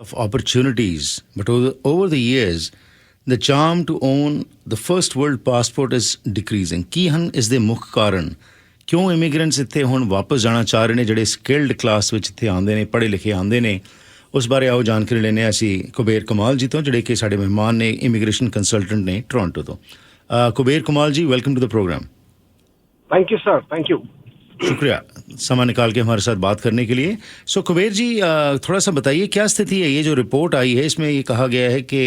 of opportunities, but over the years, the charm to own the first world passport is decreasing. ਕੀ ਹਨ ਇਸ ਦੇ ਮੁੱਖ ਕਾਰਨ? ਕਿਉਂ ਇਮੀਗ੍ਰੈਂਟਸ ਇੱਥੇ ਹੁਣ ਵਾਪਸ ਜਾਣਾ ਚਾਹ ਰਹੇ ਨੇ, ਜਿਹੜੇ ਸਕਿਲਡ ਕਲਾਸ ਵਿੱਚ ਇੱਥੇ ਆਉਂਦੇ ਨੇ, ਪੜ੍ਹੇ ਲਿਖੇ ਆਉਂਦੇ ਨੇ? ਉਸ ਬਾਰੇ ਆਓ ਜਾਣਕਾਰੀ ਲੈਂਦੇ ਹਾਂ ਅਸੀਂ ਕੁਬੇਰ ਕਮਾਲ ਜੀ ਤੋਂ, ਜਿਹੜੇ ਕਿ ਸਾਡੇ ਮਹਿਮਾਨ ਨੇ, ਇਮੀਗ੍ਰੇਸ਼ਨ ਕੰਸਲਟੈਂਟ ਨੇ ਟੋਰਾਂਟੋ ਤੋਂ। Kuber Kamal ji, welcome to the programme. Thank you sir, thank you. शुक्रिया समय निकाल के हमारे साथ बात करने के लिए। सो कुबेर जी, थोड़ा सा बताइए क्या स्थिति है? ये जो रिपोर्ट आई है इसमें ये कहा गया है कि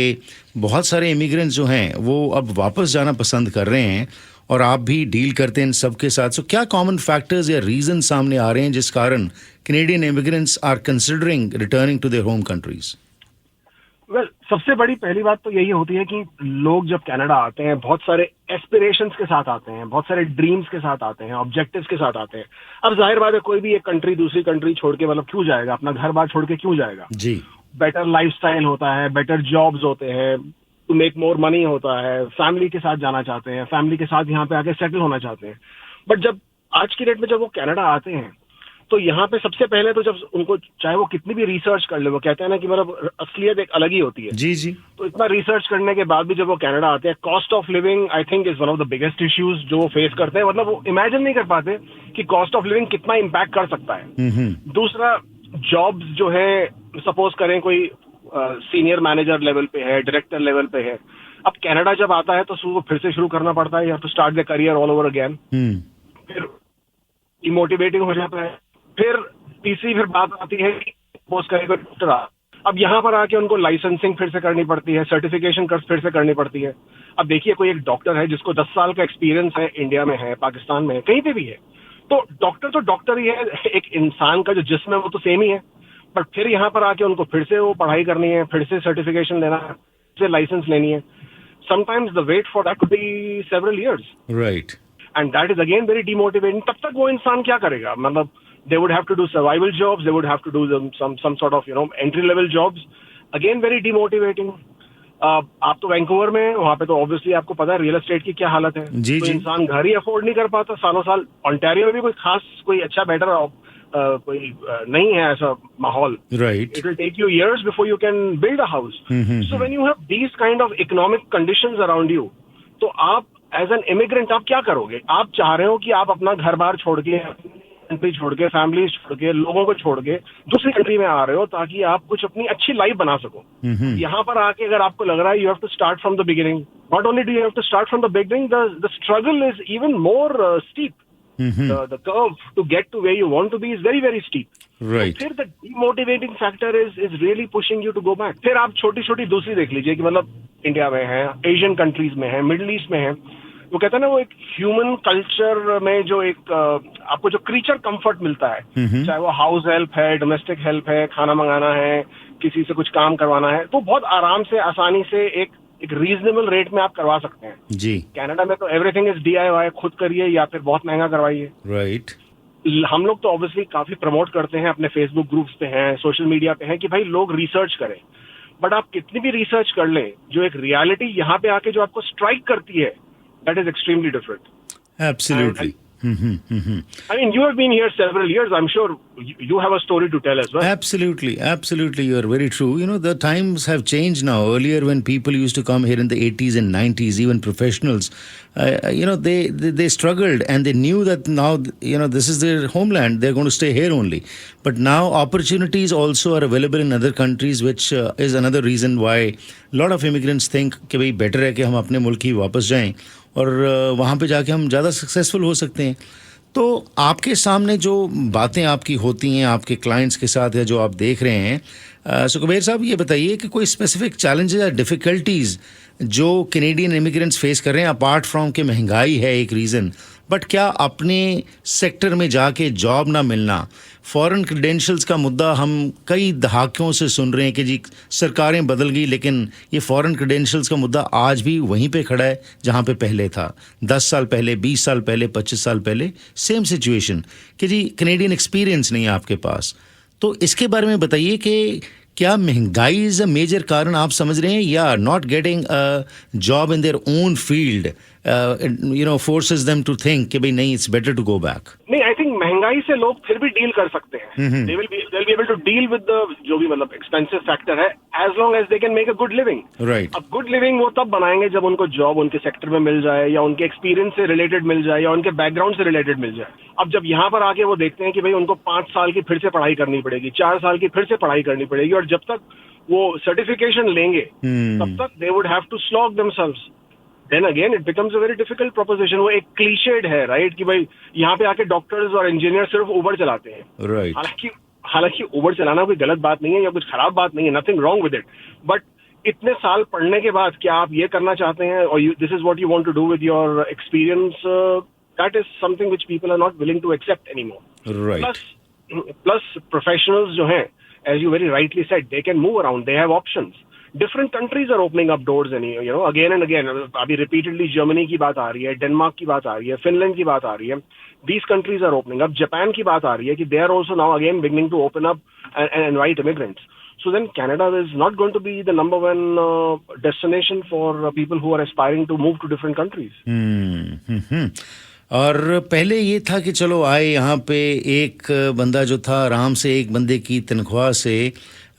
बहुत सारे इमिग्रेंट्स जो हैं वो अब वापस जाना पसंद कर रहे हैं और आप भी डील करते हैं इन सबके साथ। सो क्या कॉमन फैक्टर्स या रीजन सामने आ रहे हैं जिस कारण Canadian immigrants are considering returning to their home countries? Well, सबसे बड़ी पहली बात तो यही होती है कि लोग जब कनाडा आते हैं बहुत सारे एस्पिरेशंस के साथ आते हैं, बहुत सारे ड्रीम्स के साथ आते हैं, ऑब्जेक्टिव्स के साथ आते हैं। अब जाहिर बात है कोई भी एक कंट्री दूसरी कंट्री छोड़ के मतलब क्यों जाएगा, अपना घर बार छोड़ के क्यों जाएगा? जी। बेटर लाइफस्टाइल होता है, बेटर जॉब्स होते हैं, टू मेक मोर मनी होता है, फैमिली के साथ जाना चाहते हैं, फैमिली के साथ यहाँ पे आके सेटल होना चाहते हैं। बट जब आज की डेट में जब वो कनाडा आते हैं तो यहाँ पे सबसे पहले तो जब उनको चाहे वो कितनी भी रिसर्च कर ले, वो कहते हैं ना कि मतलब असलियत एक अलग ही होती है। जी जी। तो इतना रिसर्च करने के बाद भी जब वो कनाडा आते हैं, cost of living I think is one of the biggest issues जो वो फेस करते हैं। मतलब वो इमेजिन नहीं कर पाते कि कॉस्ट ऑफ लिविंग कितना इम्पैक्ट कर सकता है। दूसरा, जॉब्स जो है, सपोज करें कोई सीनियर मैनेजर लेवल पे है, डायरेक्टर लेवल पे है, अब कनाडा जब आता है तो उसको फिर से शुरू करना पड़ता है, या तो start the career all over again. फिर डिमोटिवेटिंग हो जाता है। फिर तीसरी फिर बात आती है कि सपोज करें कोई डॉक्टर अब यहाँ पर आके उनको लाइसेंसिंग फिर से करनी पड़ती है, सर्टिफिकेशन फिर से करनी पड़ती है। अब देखिए कोई एक डॉक्टर है जिसको 10 साल का एक्सपीरियंस है, इंडिया में है, पाकिस्तान में है, कहीं पे भी है, तो डॉक्टर ही है। एक इंसान का जो जिस्म है वो तो सेम ही है, बट फिर यहाँ पर आके उनको फिर से वो पढ़ाई करनी है, फिर से सर्टिफिकेशन लेना है, फिर से लाइसेंस लेनी है। Sometimes the wait for that could be several years, right, and that is again very demotivating. तब तक वो इंसान क्या करेगा? मतलब they would have to do survival jobs, they would have to do some sort of entry level jobs, again very demotivating। आप तो Vancouver में हैं, वहाँ पे तो ऑब्वियसली आपको पता है रियल एस्टेट की क्या हालत है। जी, तो जी। इंसान घर ही अफोर्ड नहीं कर पाता सालों साल। ओंटारियो में भी कोई अच्छा बेटर कोई नहीं है ऐसा माहौल, right. It will take you years before you can build a house। So when you have these kind of economic conditions around you, तो आप एज एन इमिग्रेंट आप क्या करोगे? आप चाह रहे हो कि आप अपना घर बार छोड़ के, कंट्री छोड़ के, फैमिली छोड़ के, लोगों को छोड़ के दूसरी कंट्री में आ रहे हो ताकि आप कुछ अपनी अच्छी लाइफ बना सको। यहाँ पर आके अगर आपको लग रहा है you have to start from the beginning, not only do you have to start from the beginning, the struggle is even more steep. The curve to get to where you want to be is very very steep, right। फिर the demotivating factor is really pushing you to go back। फिर आप छोटी छोटी दूसरी देख लीजिए कि मतलब इंडिया में है, एशियन कंट्रीज में है, मिडिल ईस्ट में है, वो कहते हैं ना वो एक ह्यूमन कल्चर में जो एक आपको जो क्रीचर कंफर्ट मिलता है, चाहे वो हाउस हेल्प है, डोमेस्टिक हेल्प है, खाना मंगाना है, किसी से कुछ काम करवाना है, तो बहुत आराम से, आसानी से एक रीजनेबल रेट में आप करवा सकते हैं। जी। कनाडा में तो एवरीथिंग इज DIY, खुद करिए या फिर बहुत महंगा करवाइए। राइट। हम लोग तो ऑब्वियसली काफी प्रमोट करते हैं, अपने फेसबुक ग्रुप्स पे हैं, सोशल मीडिया पे हैं कि भाई लोग रिसर्च करें, बट आप कितनी भी रिसर्च कर लें, जो एक रियलिटी यहाँ पे आके जो आपको स्ट्राइक करती है, that is extremely different। Absolutely। I mean, you have been here several years. I'm sure you have a story to tell as well. Absolutely, absolutely. You are very true. You know, the times have changed now. Earlier, when people used to come here in the 80s and 90s, even professionals, they struggled and they knew that now, this is their homeland. They're going to stay here only. But now opportunities also are available in other countries, which is another reason why a lot of immigrants think कि भाई better है कि हम अपने मुल्क ही वापस जाएं और वहाँ पे जाके हम ज़्यादा सक्सेसफुल हो सकते हैं। तो आपके सामने जो बातें आपकी होती हैं आपके क्लाइंट्स के साथ या जो आप देख रहे हैं, सो कुबेर साहब ये बताइए कि कोई स्पेसिफिक चैलेंजेस या डिफ़िकल्टीज़ जो कैनेडियन इमिग्रेंट्स फेस कर रहे हैं, अपार्ट फ्रॉम कि महंगाई है एक रीज़न, बट क्या अपने सेक्टर में जाके जॉब ना मिलना, फॉरेन क्रेडेंशियल्स का मुद्दा हम कई दहाकों से सुन रहे हैं कि जी सरकारें बदल गई लेकिन ये फॉरेन क्रेडेंशियल्स का मुद्दा आज भी वहीं पे खड़ा है जहाँ पे पहले था। 10 साल पहले, 20 साल पहले, 25 साल पहले सेम सिचुएशन कि जी कैनेडियन एक्सपीरियंस नहीं है आपके पास। तो इसके बारे में बताइए कि क्या महंगाई इज अ मेजर कारण आप समझ रहे हैं, या not getting a job in their own field forces them to think कि भाई नहीं, it's better to go back. नहीं, आई थिंक महंगाई से लोग फिर भी डील कर सकते हैं. They will be able to deal with the जो भी मतलब एक्सपेंसिव फैक्टर है, as long as they can make a good living. Right. अब गुड लिविंग वो तब बनाएंगे जब उनको जॉब उनके सेक्टर में मिल जाए, या उनके एक्सपीरियंस से रिलेटेड मिल जाए, या उनके बैकग्राउंड से रिलेटेड मिल जाए. अब जब यहाँ पर आके वो देखते हैं कि भाई उनको 5 साल की फिर से पढ़ाई करनी पड़ेगी, 4 साल की फिर से पढ़ाई करनी पड़ेगी, और जब तक वो सर्टिफिकेशन लेंगे तब तक they would have to slog themselves. Then again it becomes a very difficult proposition. वो एक क्लीशेड है, राइट, कि भाई यहाँ पे आके डॉक्टर्स और इंजीनियर सिर्फ उबर चलाते हैं. Right. हालांकि उबर चलाना कोई गलत बात नहीं है या कुछ खराब बात नहीं है, nothing wrong with it. But इतने साल पढ़ने के बाद क्या आप ये करना चाहते हैं, और this is what you want to do with your experience, that is something which people are not willing to accept anymore. Right. Plus professionals जो हैं, as you very rightly said, they can move around, they have options. Different countries are opening up doors and again and again. अभी repeatedly Germany की बात आ रही है, Denmark की बात आ रही है, Finland की बात आ रही है. These countries are opening up. Japan की बात आ रही है कि they are also now again beginning to open up and invite immigrants. So then Canada is not going to be the number one destination for people who are aspiring to move to different countries. और पहले ये था कि चलो आए यहाँ पे, एक बंदा जो था आराम से एक बंदे की तनख्वाह से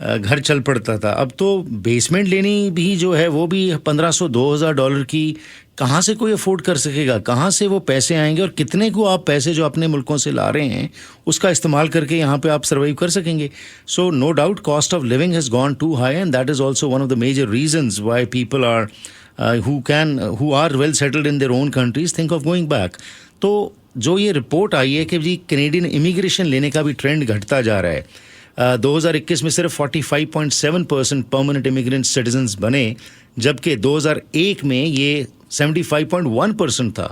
घर चल पड़ता था. अब तो बेसमेंट लेनी भी जो है वो भी $1,500-2,000 की कहाँ से कोई अफोर्ड कर सकेगा? कहाँ से वो पैसे आएंगे, और कितने को आप पैसे जो अपने मुल्कों से ला रहे हैं उसका इस्तेमाल करके यहाँ पे आप सर्वाइव कर सकेंगे? So no doubt cost of living has gone too high, and that is also one of the major reasons why people are who are well settled in their own countries think of going back. तो जो ये report आई है कि जी Canadian immigration लेने का भी trend घटता जा रहा है. 2021 में सिर्फ 45.7% परमानेंट इमिग्रेंट सिटीजन्स बने, जबकि 2001 में ये 75.1% था.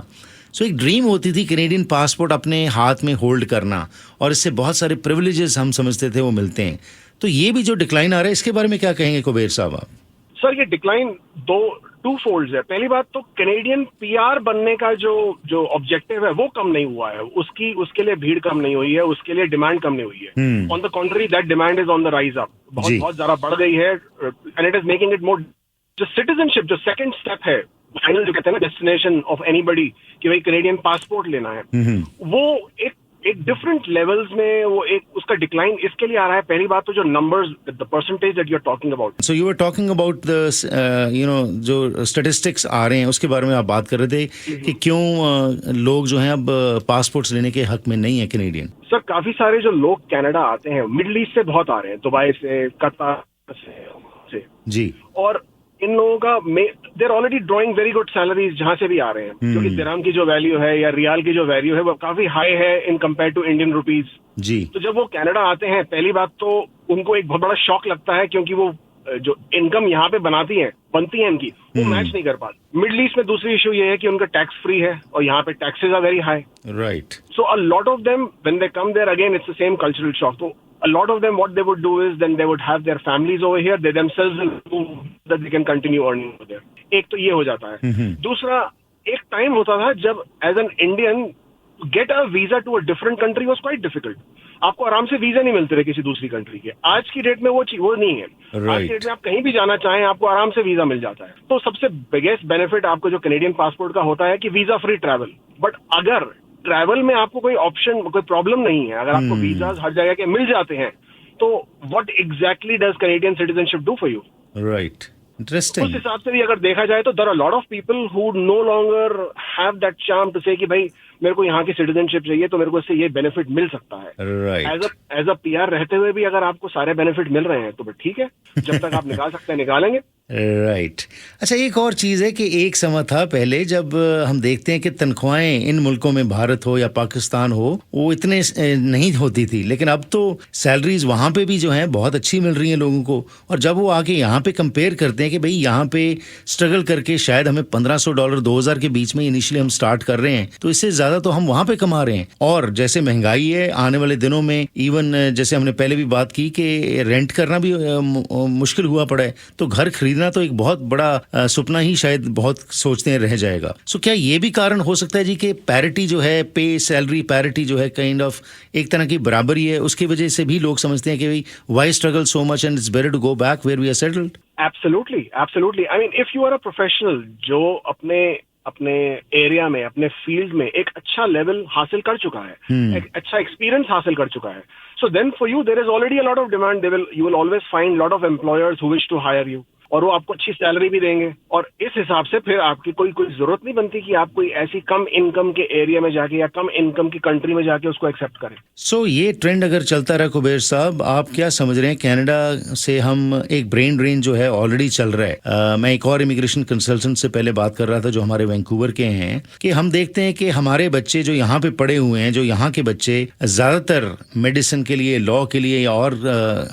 सो एक ड्रीम होती थी कैनेडियन पासपोर्ट अपने हाथ में होल्ड करना, और इससे बहुत सारे प्रिविलेजेस हम समझते थे वो मिलते हैं. तो ये भी जो डिक्लाइन आ रहा है, इसके बारे में क्या कहेंगे कुबेर साहब आप? सर, ये डिक्लाइन टू फोल्ड्स है. पहली बात तो कैनेडियन पीआर बनने का जो ऑब्जेक्टिव है वो कम नहीं हुआ है. उसके लिए भीड़ कम नहीं हुई है, उसके लिए डिमांड कम नहीं हुई है. On the contrary that demand is on the rise up. बहुत ज्यादा बढ़ गई है, and it is making it more. जो सिटीजनशिप, जो सेकंड स्टेप है, फाइनल जो कहते हैं ना डेस्टिनेशन ऑफ एनीबडी, कि भाई कैनेडियन पासपोर्ट लेना है, वो एक डिफरेंट लेवल्स में वो एक उसका डिक्लाइन इसके लिए आ रहा है. पहली बात तो जो numbers, the percentage that you are talking about. So you are talking about the जो स्टैटिस्टिक्स आ रहे हैं उसके बारे में आप बात कर रहे थे कि क्यों लोग जो हैं अब पासपोर्ट्स लेने के हक में नहीं है कैनेडियन. सर, काफी सारे जो लोग कनाडा आते हैं मिडिल ईस्ट से बहुत आ रहे हैं, दुबई से, कतार से जी. और इन लोगों का there already drawing very good salaries जहां से भी आ रहे हैं, क्योंकि दिरहम की जो वैल्यू है या रियाल की जो वैल्यू है वो काफी हाई है in compare to Indian rupees जी. तो जब वो कनाडा आते हैं, पहली बात तो उनको एक बहुत बड़ा शॉक लगता है, क्योंकि वो जो इनकम यहाँ पे बनती है इनकी, वो मैच नहीं कर पाती. मिडिल ईस्ट में दूसरी इशू ये है कि उनका टैक्स फ्री है और यहाँ पे taxes are very high. Right. So a lot of them when they come there again it's the same cultural shock. तो a lot of them, what they would do is then they would have their families over here, they themselves will move that they can continue earning over there. एक तो ये हो जाता है. दूसरा, एक time होता था जब as an Indian get a visa to a different country was quite difficult. आपको आराम से वीजा नहीं मिलते थे किसी दूसरी कंट्री के. आज की डेट में वो नहीं है. आज की डेट में आप कहीं भी जाना चाहें आपको आराम से वीजा मिल जाता है. तो सबसे बिगेस्ट बेनिफिट आपको जो कैनेडियन पासपोर्ट का होता है कि वीजा फ्री ट्रैवल. बट अगर ट्रैवल में आपको कोई ऑप्शन, कोई प्रॉब्लम नहीं है, अगर आपको वीजा हर जगह के मिल जाते हैं, तो what exactly does Canadian citizenship do for you? Right. Interesting. उस हिसाब से भी अगर देखा जाए तो there are lot of people who no longer have that charm to say कि भाई मेरे को यहाँ की सिटीजनशिप चाहिए तो मेरे को इससे ये बेनिफिट मिल सकता है. राइट. एज अ पीआर रहते हुए भी अगर आपको सारे बेनिफिट मिल रहे हैं तो ठीक है, जब तक आप निकाल सकते हैं निकालेंगे. राइट. अच्छा, एक और चीज़ है कि एक समय था पहले जब हम देखते हैं कि तनख्वाहें इन मुल्कों में, भारत हो या पाकिस्तान हो, वो इतने नहीं होती थी, लेकिन अब तो सैलरीज वहाँ पे भी जो हैं बहुत अच्छी मिल रही हैं लोगों को. और जब वो आके यहाँ पे कंपेयर करते हैं कि भाई यहाँ पे स्ट्रगल करके शायद हमें $1,500 $2,000 के बीच में इनिशियली हम स्टार्ट कर रहे हैं, तो इससे ज़्यादा तो हम वहाँ पे कमा रहे हैं. और जैसे महंगाई है आने वाले दिनों में, इवन जैसे हमने पहले भी बात की कि रेंट करना भी मुश्किल हुआ पड़ा है, तो घर खरीदना तो एक बहुत बड़ा सपना ही शायद बहुत सोचते हैं रह जाएगा. सो क्या ये भी कारण हो सकता है जी कि पैरिटी जो है, पे सैलरी पैरिटी जो है, काइंड ऑफ एक तरह की बराबरी है, उसकी वजह से भी लोग समझते हैं कि भाई why struggle so much and it's better to go back where we are settled? Absolutely. I mean if you are a professional जो अपने अपने एरिया में, अपने फील्ड में एक अच्छा लेवल हासिल कर चुका है, एक अच्छा एक्सपीरियंस हासिल कर चुका है, so then for you there is already a lot of demand, you will always find lot of employers who wish to hire you, और वो आपको अच्छी सैलरी भी देंगे, और इस हिसाब से फिर आपकी कोई जरूरत नहीं बनती कि आप कोई ऐसी कम इनकम के एरिया में जाके या कम इनकम की कंट्री में जाके उसको एक्सेप्ट करें। सो ये ट्रेंड अगर चलता रहा कुबेर साहब, आप क्या समझ रहे हैं कनाडा से हम एक ब्रेन ड्रेन जो है ऑलरेडी चल रहा है। मैं एक और इमिग्रेशन कंसल्टेंट से पहले बात कर रहा था जो हमारे वैंकूवर के हैं, कि हम देखते हैं कि हमारे बच्चे जो यहाँ पे पढ़े हुए हैं, जो यहाँ के बच्चे ज्यादातर मेडिसिन के लिए, लॉ के लिए या और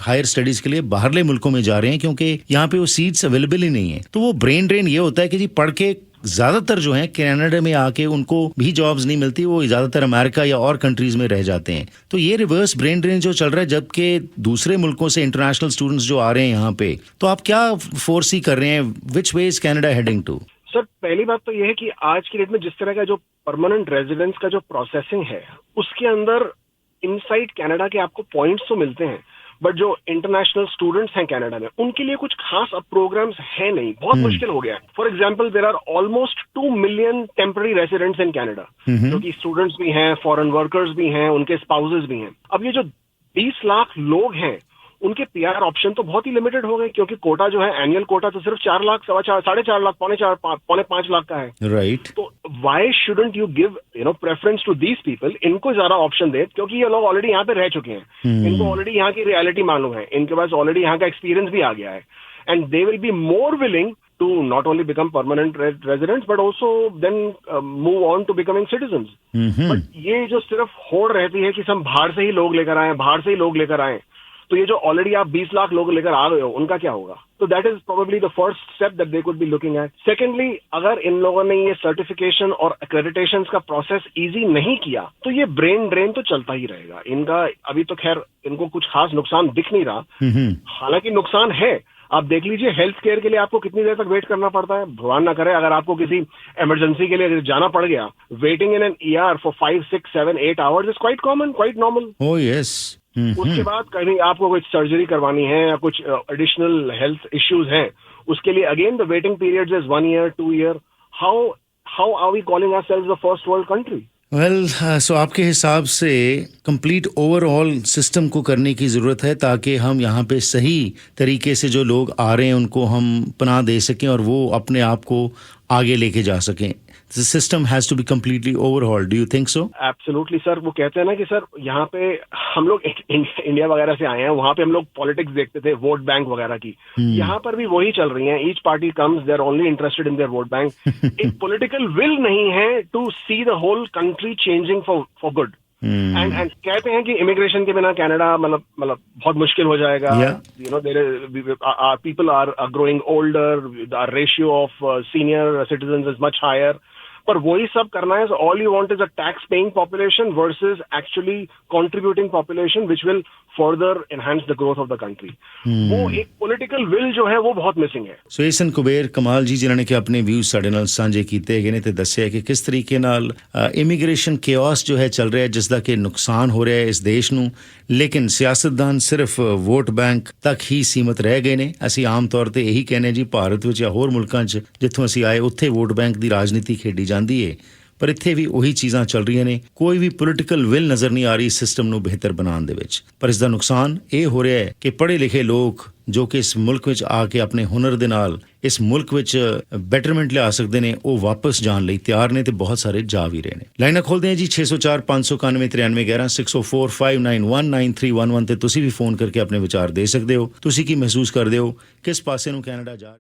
हायर स्टडीज के लिए बाहरले मुल्कों में जा रहे हैं, क्योंकि यहाँ पे वो सीट्स अवेलेबल ही नहीं है। तो वो ब्रेन ड्रेन ये होता है कि जी पढ़ के ज्यादातर जो है कनाडा में आके उनको भी जॉब्स नहीं मिलती, वो ज्यादातर अमेरिका या और कंट्रीज में रह जाते हैं। तो ये रिवर्स ब्रेन ड्रेन जो चल रहा है, जबकि दूसरे मुल्कों से इंटरनेशनल स्टूडेंट्स जो आ रहे हैं यहाँ पे, तो आप क्या फोरसी कर रहे हैं, which way is Canada heading to? Sir पहली बात तो ये है कि आज की डेट में जिस तरह का जो परमानेंट रेजिडेंस का जो प्रोसेसिंग है, उसके अंदर इनसाइड कनाडा के आपको पॉइंट्स तो मिलते हैं, बट जो इंटरनेशनल स्टूडेंट्स हैं कनाडा में, उनके लिए कुछ खास अब प्रोग्राम्स है नहीं, बहुत मुश्किल हो गया है। For example there are almost 2 million temporary residents in Canada, जो कि स्टूडेंट्स भी हैं, फॉरेन वर्कर्स भी हैं, उनके स्पाउसेस भी हैं। अब ये जो 20 लाख लोग हैं, उनके पीआर ऑप्शन तो बहुत ही लिमिटेड हो गए, क्योंकि कोटा जो है, एनुअल कोटा तो सिर्फ 4 लाख, 4.5 लाख, पौने 5 लाख का है। राइट। तो why shouldn't you give preference to these people? इनको ज्यादा ऑप्शन दे, क्योंकि ये लोग ऑलरेडी यहाँ पे रह चुके हैं, इनको ऑलरेडी यहाँ की रियलिटी मालूम है, इनके पास ऑलरेडी यहाँ का एक्सपीरियंस भी आ गया है, and they will be more willing to not only become permanent residents but also then move on to becoming citizens. But ये जो सिर्फ होड़ रहती है कि हम बाहर से ही लोग लेकर आए, बाहर से ही लोग लेकर आए, तो ये जो ऑलरेडी आप 20 लाख लोग लेकर आ गए हो, उनका क्या होगा? तो that is probably the first step that they could be looking at. Secondly, अगर इन लोगों ने ये सर्टिफिकेशन और एक्रेडिटेशन का प्रोसेस इजी नहीं किया, तो ये ब्रेन ड्रेन तो चलता ही रहेगा। इनका अभी तो खैर इनको कुछ खास नुकसान दिख नहीं रहा, हालांकि नुकसान है। आप देख लीजिए हेल्थ केयर के लिए आपको कितनी देर तक वेट करना पड़ता है। भगवान ना करे अगर आपको किसी इमरजेंसी के लिए जाना पड़ गया, waiting in an ER for 5, 6, 7, 8 hours is quite common, quite normal. Oh yes. उसके बाद कहीं आपको कुछ सर्जरी करवानी है या कुछ एडिशनल हेल्थ इश्यूज हैं, उसके लिए again the waiting period is 1 year, 2 year. How are we calling ourselves the first world country? Well, so आपके हिसाब से कंप्लीट ओवरऑल सिस्टम को करने की ज़रूरत है, ताकि हम यहाँ पे सही तरीके से जो लोग आ रहे हैं उनको हम पनाह दे सकें और वो अपने आप को आगे लेके जा सकें। The system has to be completely overhauled. Do you think so? Absolutely, sir. वो कहते हैं ना कि सर यहाँ पे हम लोग इंडिया वगैरह से आए हैं, वहाँ पे हम लोग पॉलिटिक्स देखते थे, वोट बैंक वगैरह की। यहाँ पर भी वही चल रही हैं। Each party comes, they are only interested in their vote bank. एक पॉलिटिकल विल नहीं है to see the whole country changing for good. And कहते हैं कि इमिग्रेशन के बिना कनाडा मतलब बहुत मुश्किल हो जाएगा। People are growing older, the ratio of senior citizens is much higher. पर वही सब करना है। All you want is a tax paying population versus actually contributing population which will further enhance the growth of the country. वो एक political will जो है वो बहुत मिसिंग है। सो ਏਸਨ ਕੁਬੇਰ ਕਮਾਲ ਜੀ ਜਿਨ੍ਹਾਂ ਨੇ ਕਿ ਆਪਣੇ ਵਿਊਜ਼ ਸਾਡੇ ਨਾਲ ਸਾਂਝੇ ਕੀਤੇ ਹੈਗੇ ਨੇ ਤੇ ਦੱਸਿਆ ਕਿ ਕਿਸ ਤਰੀਕੇ ਨਾਲ ਇਮੀਗ੍ਰੇਸ਼ਨ ਕੇਓਸ ਜੋ ਹੈ ਚੱਲ ਰਿਹਾ ਹੈ, ਜਿਸ ਦਾ ਕਿ ਨੁਕਸਾਨ ਹੋ ਰਿਹਾ ਹੈ ਇਸ ਦੇਸ਼ ਨੂੰ, ਲੇਕਿਨ ਸਿਆਸਤਦਾਨ ਸਿਰਫ ਵੋਟ ਬੈਂਕ ਤੱਕ ਹੀ ਸੀਮਤ ਰਹਿ ਗਏ ਨੇ। ਅਸੀਂ ਆਮ ਤੌਰ ਤੇ ਇਹੀ ਕਹਿੰਦੇ ਜੀ ਭਾਰਤ ਵਿੱਚ ਜਾਂ ਹੋਰ ਮੁਲਕਾਂ 'ਚ ਜਿੱਥੋਂ ਅਸੀਂ ਆਏ ਉੱਥੇ ਵੋਟ ਬੈਂਕ ਦੀ ਰਾਜਨੀਤੀ ਖੇਡੀ ਜਾਂਦੀ ਹੈ, ਪਰ ਇੱਥੇ ਵੀ ਉਹੀ ਚੀਜ਼ਾਂ ਚੱਲ ਰਹੀਆਂ ਨੇ। ਕੋਈ ਵੀ ਪੋਲੀਟੀਕਲ ਵਿਲ ਨਜ਼ਰ ਨਹੀਂ ਆ ਰਹੀ ਸਿਸਟਮ ਨੂੰ ਬਿਹਤਰ ਬਣਾਉਣ ਦੇ ਵਿੱਚ। ਪਰ ਇਸ ਦਾ ਨੁਕਸਾਨ ਇਹ ਹੋ ਰਿਹਾ ਹੈ ਕਿ ਪੜ੍ਹੇ ਲਿਖੇ ਲੋਕ ਜੋ ਕਿ ਇਸ ਮੁਲਕ ਵਿੱਚ ਆ ਕੇ ਆਪਣੇ ਹੁਨਰ ਦੇ ਨਾਲ ਇਸ ਮੁਲਕ ਵਿੱਚ ਬੈਟਰਮੈਂਟ ਲਿਆ ਸਕਦੇ ਨੇ, ਉਹ ਵਾਪਸ ਜਾਣ ਲਈ ਤਿਆਰ ਨੇ ਤੇ ਬਹੁਤ ਸਾਰੇ ਜਾ ਵੀ ਰਹੇ ਨੇ। ਲਾਈਨਾਂ ਖੋਲਦੇ ਹਾਂ ਜੀ 604 591 9311 604 591 9311 ਤੇ ਤੁਸੀਂ ਵੀ ਫੋਨ ਕਰਕੇ ਆਪਣੇ ਵਿਚਾਰ ਦੇ ਸਕਦੇ ਹੋ। ਤੁਸੀਂ ਕੀ ਮਹਿਸੂਸ ਕਰਦੇ ਹੋ, ਕਿਸ ਪਾਸੇ ਨੂੰ ਕੈਨੇਡਾ ਜਾ